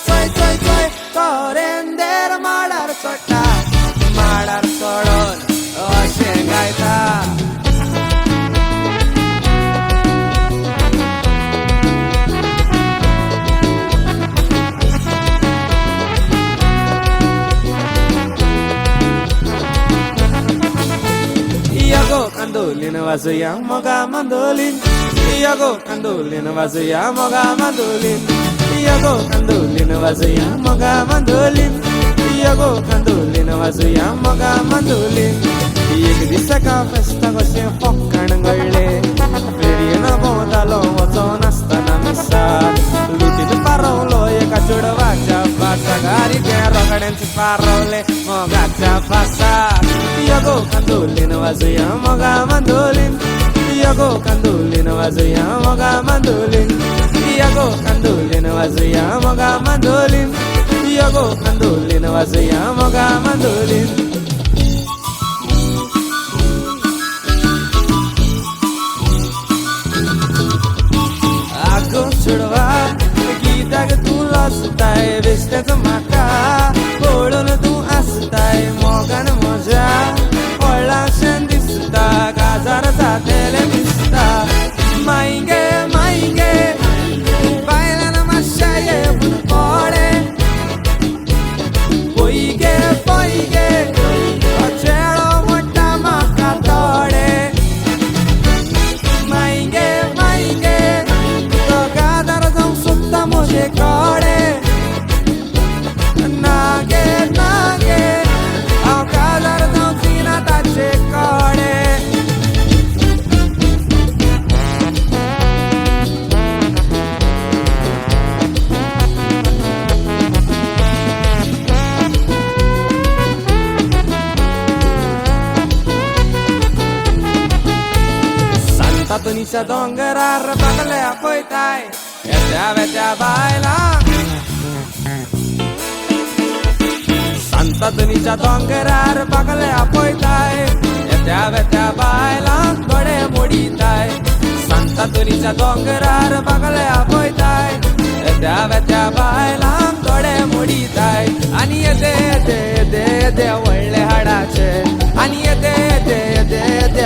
चोय चोय चोय तोरेंदेर माडार चोडटा माडार चोडोन अशें गायता Mandolin wazuya moga mandolin Iago mandolin wazuya moga mandolin Iago mandolin wazuya moga mandolin Iago mandolin wazuya moga mandolin एक दिसाका फेस्ता कशें फक्कण घडले फेरयेन भोंवतालो वचोन आसतना मिसाक लुटीन पारवलो एका चेडवाच्या फासागारी त्या रोगड्यांचे पारवले मोगाच्या फासाक Iago mandolin wazuya moga mandolin Iago mandolin wazuya moga mandolin Iago mandolin wazuya moga mandolin Iago mandolin wazuya moga mandolin Ago chudwa गीताक तू लसताय बेश्टेचो म्हाका पळोवन तू आसताय मोगान म्हज्या व्हडलाशें दिसता काजार जातेलें दिसता मायगे मायगे बायलान मातशें येवून पळे पयगे पयगे हो चेडो म्हणटा म्हाका तोडे मायगे मायगे तो काजार जावंक सोदता म्हजे कडेन नागे नागे हांव काजार जावची ना ताचे कडेन सांता तुनीच्या दोंगरार बागल्या पळयताय येत्या वेत्या बायलांक सांता तुनीच्या दोंगरार बागल्या पळयताय येत्या वेत्या बायलांक दोळे मोडिताय सांता तुनीच्या दोंगरार बागल्या पळयताय येत्या वेत्या बायलांक दोळे मोडिताय आनी येदे येदे येदे येदे व्हडले हाडाचे आनी येदे येदे येदे येदे